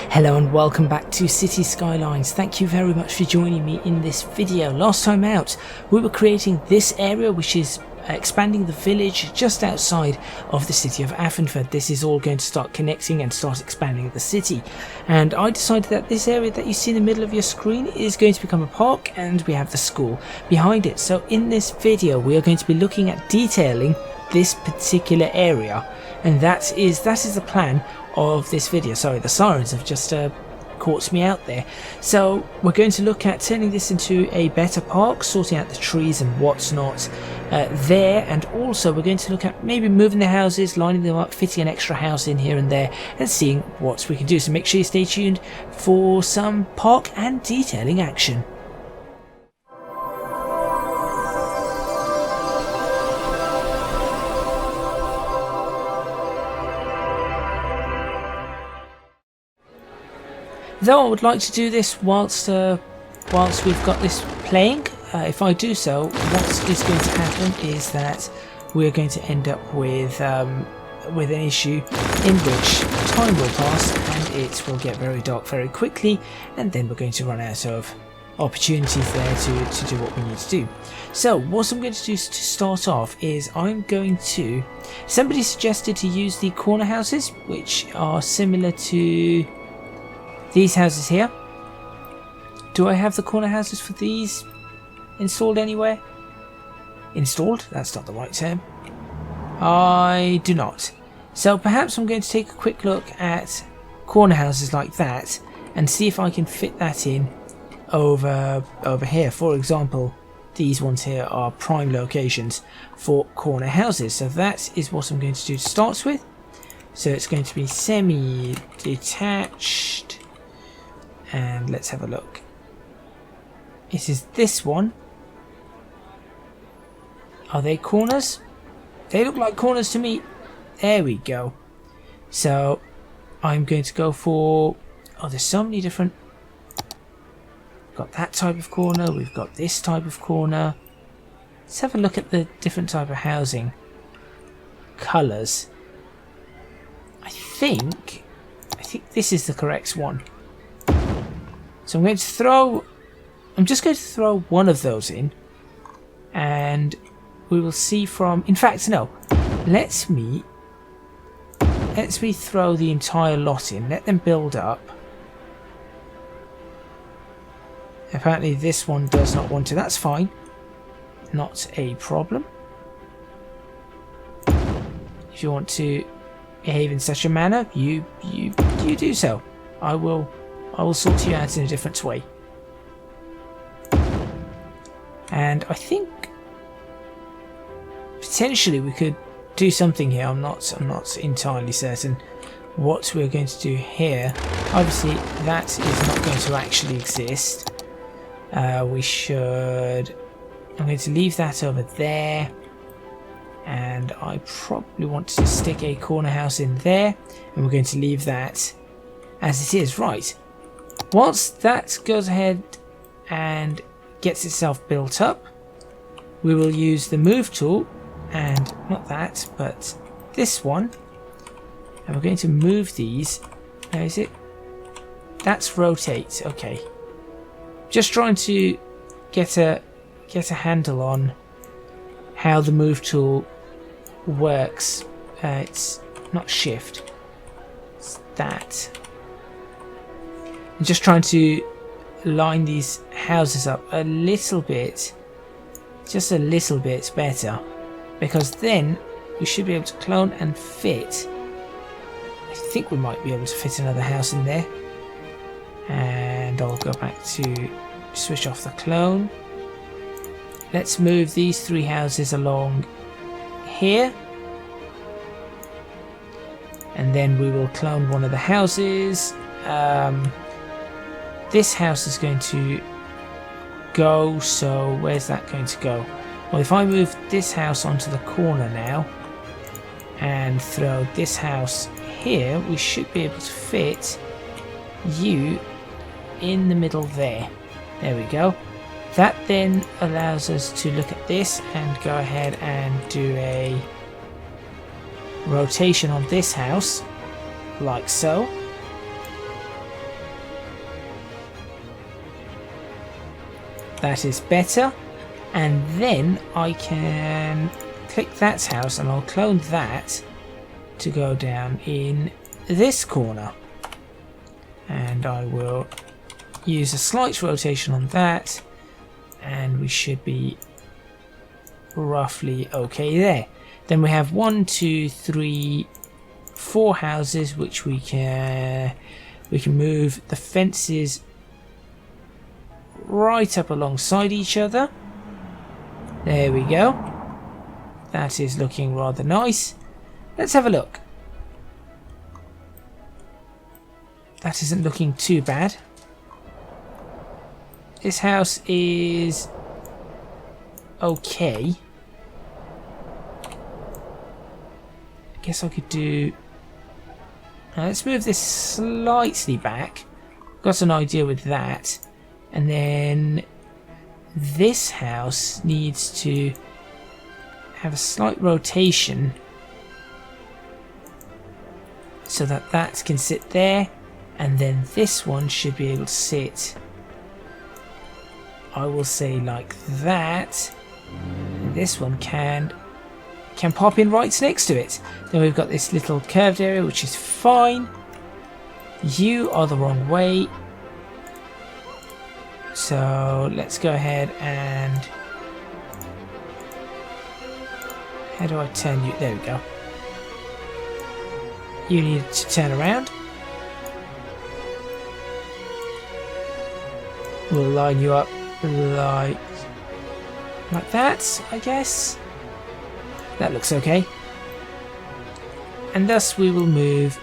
Hello and welcome back to Cities Skylines. Thank you very much for joining me in this video. Last time out we were creating this area which is expanding the village just outside of the city of Affenford. This is all going to start connecting and start expanding the city, and I decided that this area that you see in the middle of your screen is going to become a park, and we have the school behind it. So in this video we are going to be looking at detailing this particular area, and that is the plan of this video. Sorry, the sirens have just caught me out there. So we're going to look at turning this into a better park, sorting out the trees and what's not there, and also we're going to look at maybe moving the houses, lining them up, fitting an extra house in here and there, and seeing what we can do. So make sure you stay tuned for some park and detailing action. Though I would like to do this whilst we've got this playing, if I do so, what is going to happen is that we're going to end up with an issue in which time will pass and it will get very dark very quickly, and then we're going to run out of opportunities there to do what we need to do. So what I'm going to do to start off is somebody suggested to use the corner houses, which are similar to these houses here. Do I have the corner houses for these installed anywhere? Installed? That's not the right term. I do not. So perhaps I'm going to take a quick look at corner houses like that and see if I can fit that in over here. For example, these ones here are prime locations for corner houses. So that is what I'm going to do to start with. So it's going to be semi-detached. And let's have a look. It is this one. Are they corners? They look like corners to me. There we go. So I'm going to go for... Oh, there's so many different... We've got that type of corner. We've got this type of corner. Let's have a look at the different type of housing colours. I think this is the correct one. So I'm just going to throw one of those in, and we will see from, in fact no, let me throw the entire lot in, let them build up. Apparently this one does not want to, that's fine, not a problem. If you want to behave in such a manner, you do so. I will sort you out in a different way. And I think potentially we could do something here. I'm not entirely certain what we're going to do here. Obviously that is not going to actually exist. I'm going to leave that over there, and I probably want to stick a corner house in there, and we're going to leave that as it is. Right. Once that goes ahead and gets itself built up, we will use the move tool, and not that, but this one, and we're going to move these. How is it? That's rotate. Okay. Just trying to get a handle on how the move tool works. It's not shift. It's that. I'm just trying to line these houses up a little bit, just a little bit better, because then we should be able to clone and fit. I think we might be able to fit another house in there, and I'll go back to switch off the clone. Let's move these three houses along here, and then we will clone one of the houses. This house is going to go, so where's that going to go? Well, if I move this house onto the corner now and throw this house here, we should be able to fit you in the middle there. There we go. That then allows us to look at this and go ahead and do a rotation on this house, like so. That is better. And then I can click that house and I'll clone that to go down in this corner. And I will use a slight rotation on that, and we should be roughly okay there. Then we have 1, 2, 3, 4 houses which we can move the fences right up alongside each other. There we go. That is looking rather nice. Let's have a look. That isn't looking too bad. This house is okay. I guess I could do... let's move this slightly back. Got an idea with that. And then this house needs to have a slight rotation so that that can sit there, and then this one should be able to sit, I will say, like that. And this one can pop in right next to it. Then we've got this little curved area which is fine. You are the wrong way, so let's go ahead and... how do I turn you? There we go. You need to turn around. We'll line you up like that, I guess. That looks okay. And thus we will move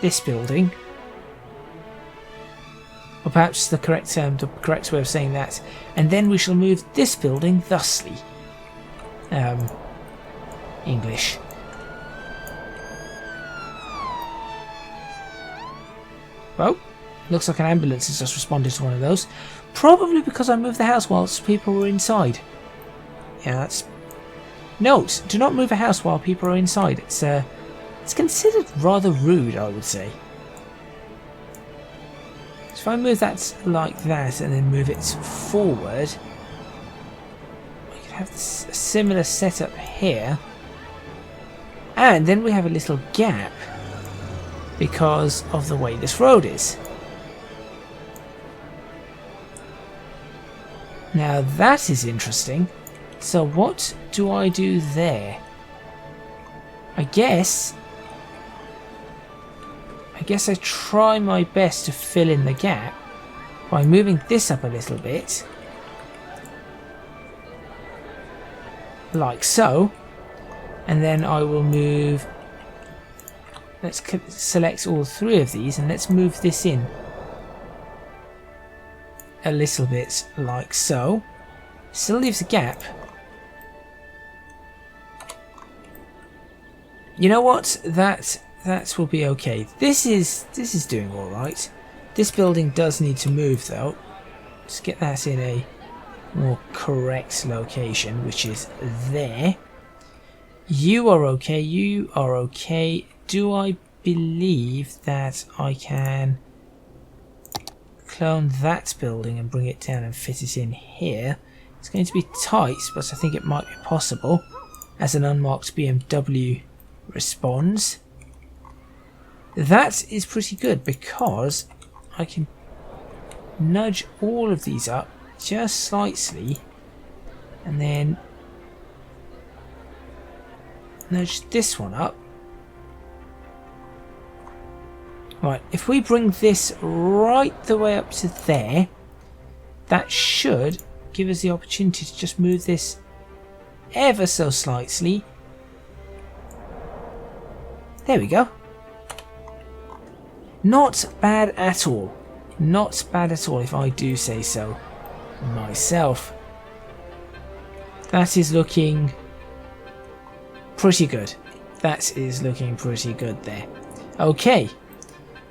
this building, or perhaps the correct way of saying that, and then we shall move this building thusly. English. Well, looks like an ambulance has just responded to one of those. Probably because I moved the house whilst people were inside. Yeah, that's... Note, do not move a house while people are inside. It's considered rather rude, I would say. So if I move that like that and then move it forward, I could have this, a similar setup here. And then we have a little gap because of the way this road is. Now that is interesting. So what do I do there? I guess I try my best to fill in the gap by moving this up a little bit, like so, and then I will move, let's select all 3 of these and let's move this in a little bit like so. Still leaves a gap. You know what? That will be okay. This is doing all right. This building does need to move though. Let's get that in a more correct location, which is there. You are okay. You are okay. Do I believe that I can clone that building and bring it down and fit it in here? It's going to be tight, but I think it might be possible as an unmarked BMW responds. That is pretty good because I can nudge all of these up just slightly and then nudge this one up. Right, if we bring this right the way up to there, that should give us the opportunity to just move this ever so slightly. There we go. Not bad at all. Not bad at all, if I do say so myself. That is looking pretty good. That is looking pretty good there. Okay.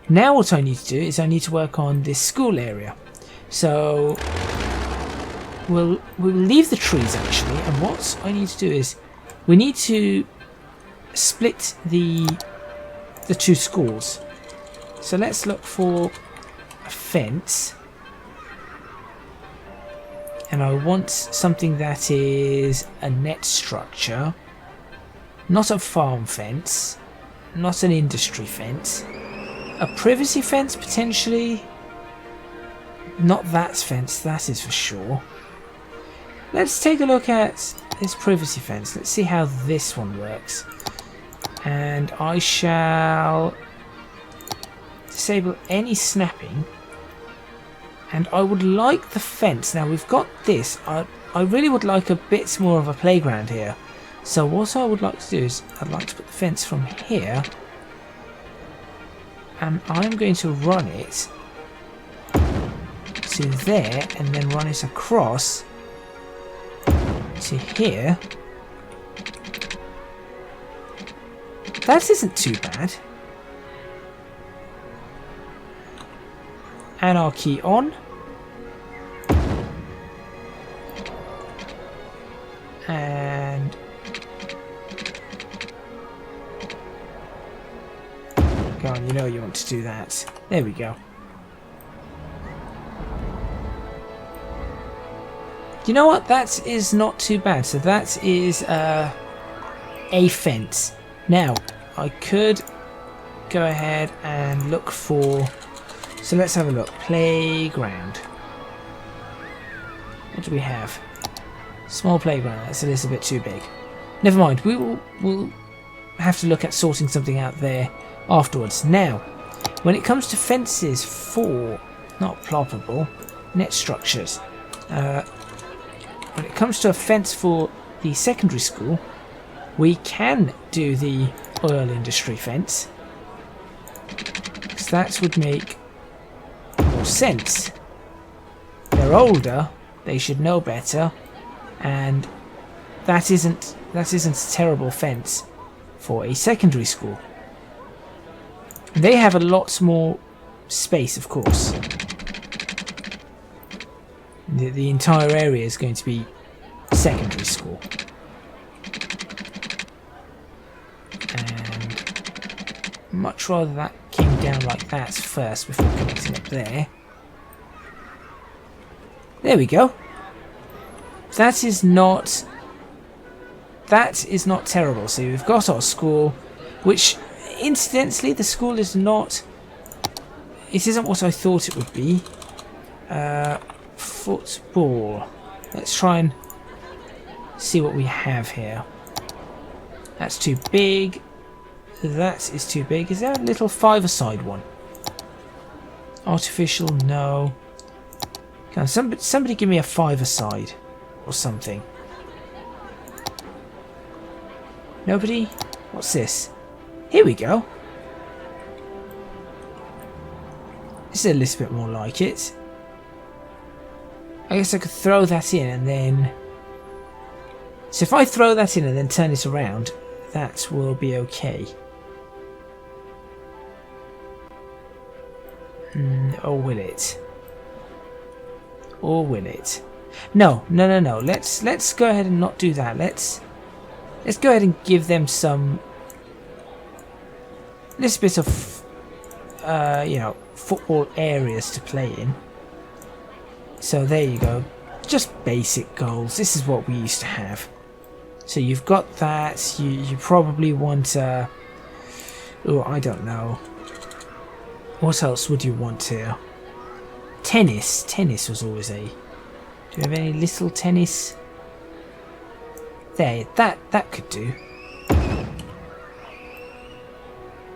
Now what I need to do is I need to work on this school area. So we'll leave the trees actually, and what I need to do is we need to split the 2 schools. So let's look for a fence. and I want something that is a net structure, not a farm fence, not an industry fence, a privacy fence potentially, not that fence, that is for sure. Let's take a look at this privacy fence. Let's see how this one works. And I shall disable any snapping. And I would like the fence. Now we've got this. I really would like a bit more of a playground here. So what I would like to do is I'd like to put the fence from here. And I'm going to run it to there and then run it across to here. That isn't too bad. And our key on. And go on, you know you want to do that. There we go. You know what? That is not too bad. So that is a fence. Now, I could go ahead and look for... So let's have a look. Playground. What do we have? Small playground. That's a little bit too big. Never mind. We'll have to look at sorting something out there afterwards. Now, when it comes to fences for... Not ploppable. Net structures. When it comes to a fence for the secondary school, we can do the oil industry fence. Because that would make more sense. They're older, they should know better, and that isn't a terrible fence for a secondary school. They have a lot more space, of course. The entire area is going to be secondary school. And much rather that came down like that first before connecting up there. There we go. That is not terrible. So we've got our school, which incidentally the school is not... It isn't what I thought it would be. Football. Let's try and see what we have here. That's too big. That is too big. Is there a little five-a-side one? Artificial, no. Can somebody give me a five-a-side or something? Nobody? What's this? Here we go. This is a little bit more like it. I guess I could throw that in and then... So if I throw that in and then turn it around, that will be okay. Or will it? Or will it? No. Let's go ahead and not do that. Let's go ahead and give them some little bit of you know, football areas to play in. So there you go. Just basic goals. This is what we used to have. So you've got that. You probably want oh, I don't know. What else would you want here? Tennis. Tennis was always a... Do you have any little tennis? There, that could do.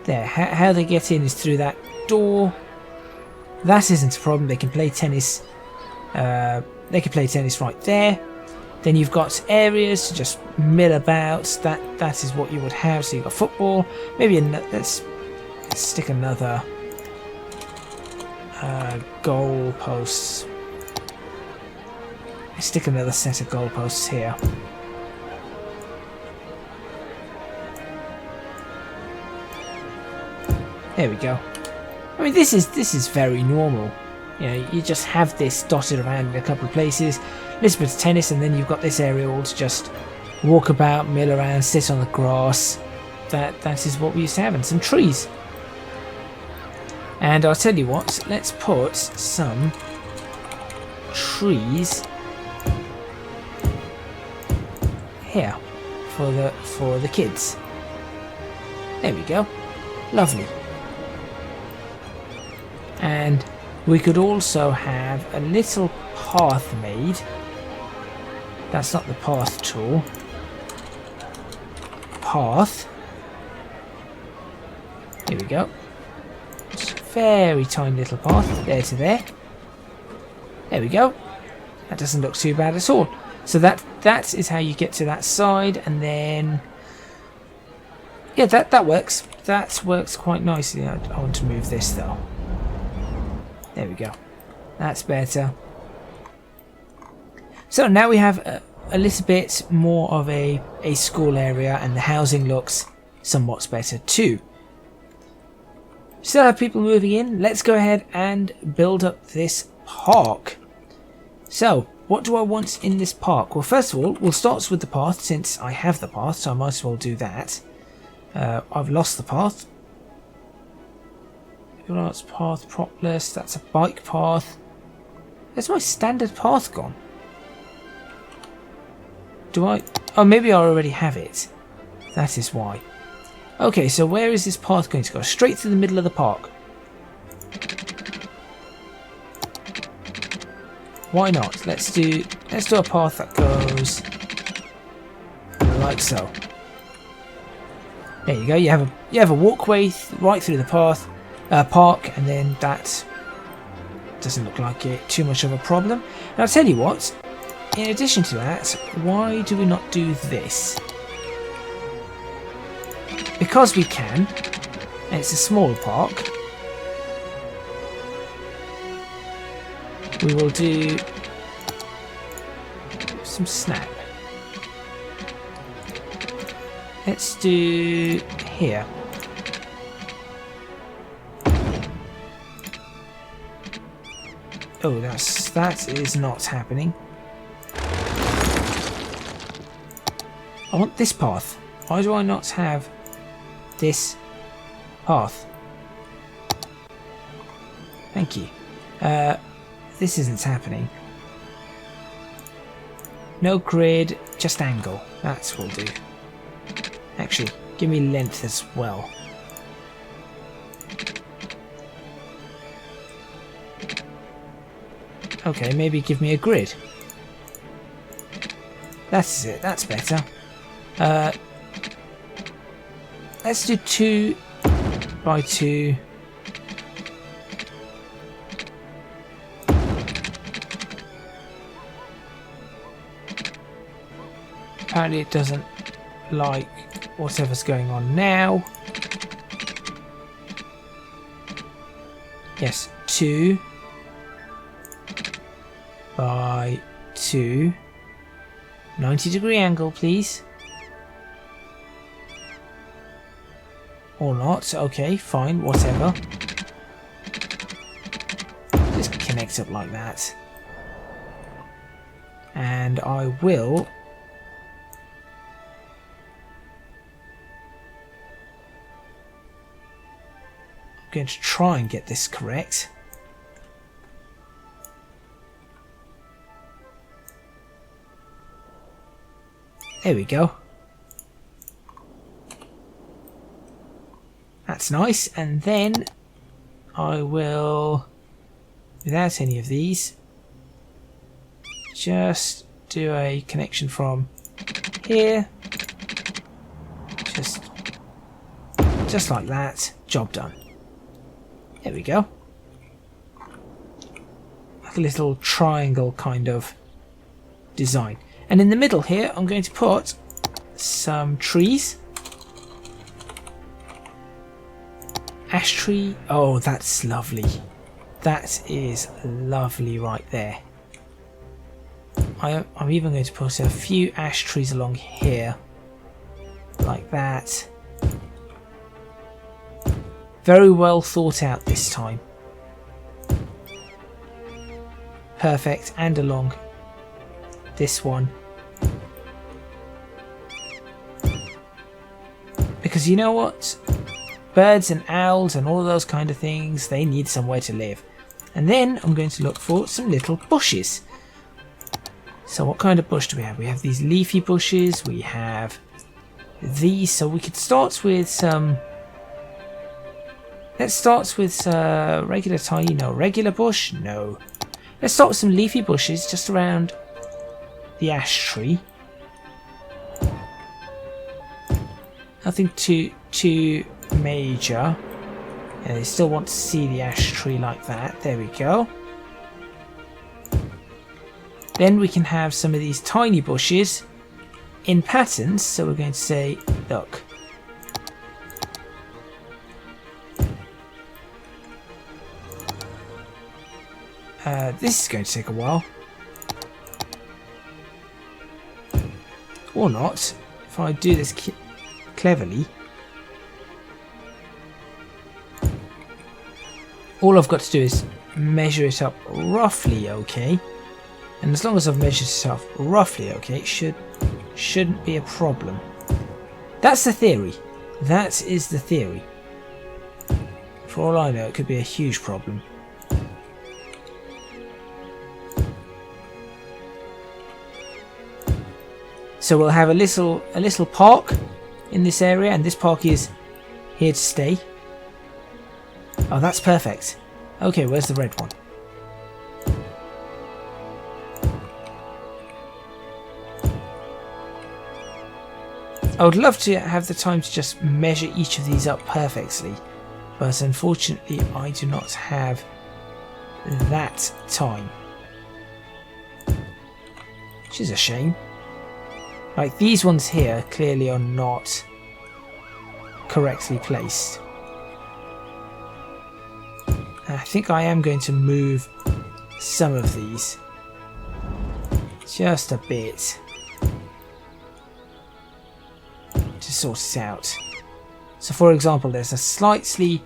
There, how they get in is through that door. That isn't a problem. They can play tennis. They can play tennis right there. Then you've got areas to just mill about. That is what you would have. So you've got football. Maybe let's stick another goal posts. Stick another set of goal posts here. There we go. I mean, this is very normal. You know, you just have this dotted around in a couple of places. Little bit of tennis, and then you've got this area all to just walk about, mill around, sit on the grass. That is what we used to have, and some trees. And I'll tell you what, let's put some trees here for the kids. There we go. Lovely. And we could also have a little path made. That's not the path tool. Path. Here we go. Just a very tiny little path. There to there. There we go. That doesn't look too bad at all. So that is how you get to that side, and then yeah, that works. That works quite nicely. I want to move this though. There we go. That's better. So now we have a little bit more of a school area, and the housing looks somewhat better too. Still have people moving in. Let's go ahead and build up this park. So, what do I want in this park? Well, first of all, we'll start with the path, since I have the path, so I might as well do that. I've lost the path. That's path propless. That's a bike path. Where's my standard path gone? Do I? Oh, maybe I already have it. That is why. Okay, so where is this path going to go? Straight to the middle of the park. Why not? Let's do a path that goes like so. There you go. You have a walkway right through the park, and then that doesn't look like it too much of a problem. And I'll tell you what. In addition to that, why do we not do this? Because we can, and it's a small park. We will do some snap. Let's do here. Oh, that is not happening. I want this path. Why do I not have this path? Thank you. This isn't happening. No grid, just angle. That will do. Actually, give me length as well. Okay, maybe give me a grid. That's it, that's better. Let's do 2 by 2. Apparently it doesn't like whatever's going on now. Yes, 2 by 2. 90-degree angle, please. Or not. Okay, fine, whatever. Just connect up like that. And I will... I'm going to try and get this correct. There we go. That's nice. And then I will, without any of these, just do a connection from here. Just like that. Job done. There we go. Like a little triangle kind of design. And in the middle here, I'm going to put some trees. Ash tree. Oh, that's lovely. That is lovely right there. I'm even going to put a few ash trees along here. Like that. Very well thought out this time. Perfect. And along this one. Because you know what? Birds and owls and all of those kind of things, they need somewhere to live. And then I'm going to look for some little bushes. So what kind of bush do we have? We have these leafy bushes, we have these, so we could start with some... Let's start with regular tiny, no, regular bush, no. Let's start with some leafy bushes just around the ash tree. Nothing too major. And they still want to see the ash tree like that. There we go. Then we can have some of these tiny bushes in patterns. So we're going to say, look. This is going to take a while. Or not. If I do this cleverly. All I've got to do is measure it up roughly okay. And as long as I've measured it up roughly okay, it shouldn't be a problem. That's the theory. That is the theory. For all I know, it could be a huge problem. So we'll have a little park in this area, and this park is here to stay. Oh, that's perfect. Okay, where's the red one? I would love to have the time to just measure each of these up perfectly, but unfortunately I do not have that time. Which is a shame. Like, these ones here clearly are not correctly placed. I think I am going to move some of these. Just a bit. To sort it out. So for example, there are slightly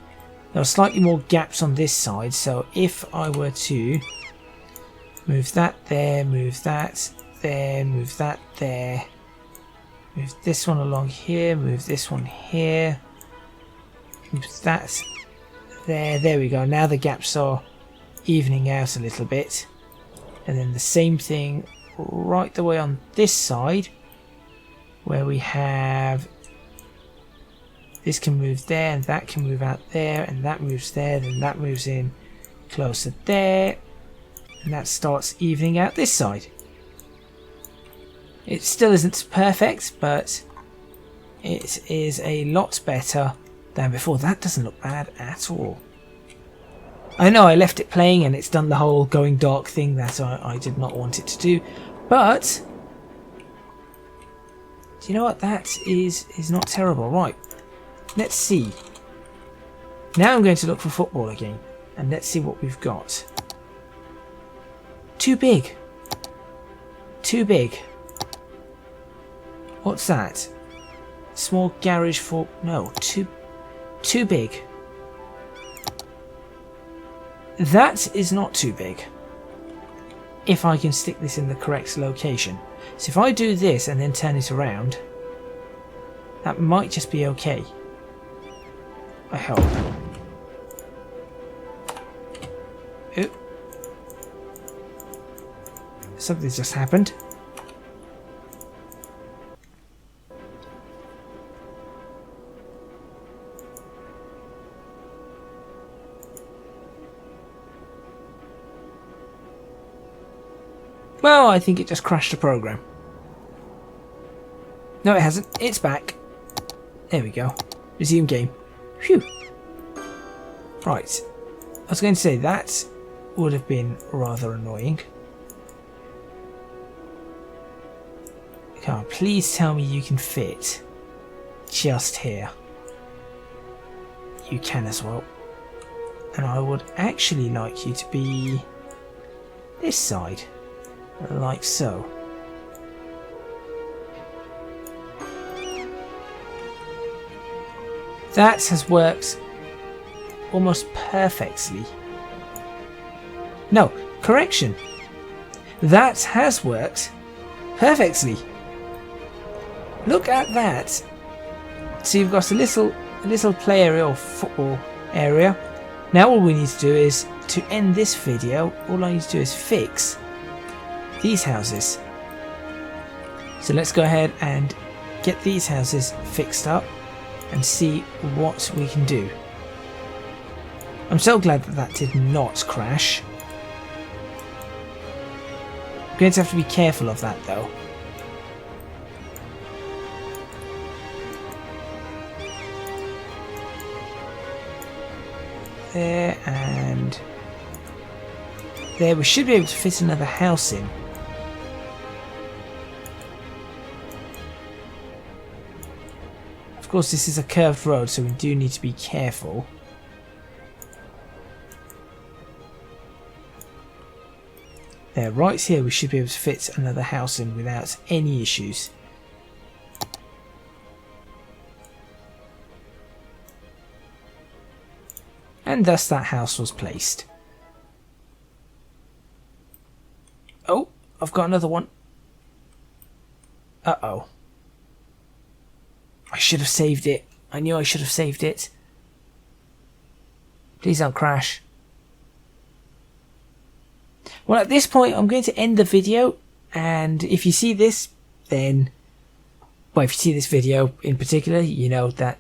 more gaps on this side, so if I were to move that there, move that there, move that there, move this one along here, move this one here, move that there we go. Now the gaps are evening out a little bit. And then the same thing right the way on this side, where we have this can move there, and that can move out there, and that moves there, then that moves in closer there, and that starts evening out this side. It still isn't perfect, but it is a lot better than before. That doesn't look bad at all. I know I left it playing and it's done the whole going dark thing that I did not want it to do, but do you know what? That is not terrible. Right, let's see. Now I'm going to look for football again, and let's see what we've got. Too big. Too big. What's that? Small garage for... No, too big. That is not too big. If I can stick this in the correct location. So if I do this and then turn it around, that might just be okay. I hope. Oop. Something's just happened. Well, I think it just crashed the program. No, it hasn't. It's back. There we go. Resume game. Phew. Right. I was going to say that would have been rather annoying. Come on, please tell me you can fit just here. You can as well. And I would actually like you to be this side. Like so. That has worked almost perfectly. No, correction. That has worked perfectly. Look at that. So you've got a little play area or football area. Now all we need to do is, to end this video, all I need to do is fix these houses. So let's go ahead and get these houses fixed up and see what we can do. I'm so glad that that did not crash. I'm going to have to be careful of that though. There and there. We should be able to fit another house in. Of course, this is a curved road, so we do need to be careful. There, right here we should be able to fit another house in without any issues. And thus that house was placed. Oh, I've got another one. Uh-oh. I should have saved it. I knew I should have saved it. Please don't crash. Well, at this point, I'm going to end the video. And if you see this, then... Well, if you see this video in particular, you know that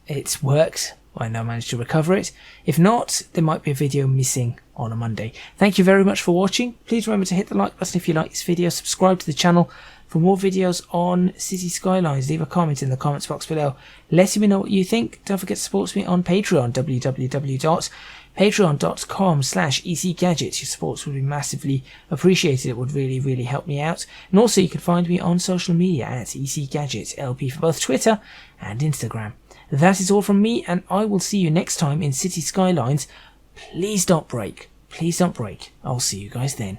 it's worked. I now managed to recover it. If not, there might be a video missing on a Monday. Thank you very much for watching. Please remember to hit the like button if you like this video. Subscribe to the channel for more videos on Cities Skylines. Leave a comment in the comments box below, letting me know what you think. Don't forget to support me on Patreon, www.patreon.com/ecgadgets. Your support would be massively appreciated. It would really, really help me out. And also you can find me on social media at ecgadgetslp for both Twitter and Instagram. That is all from me, and I will see you next time in Cities Skylines. Please don't break. Please don't break. I'll see you guys then.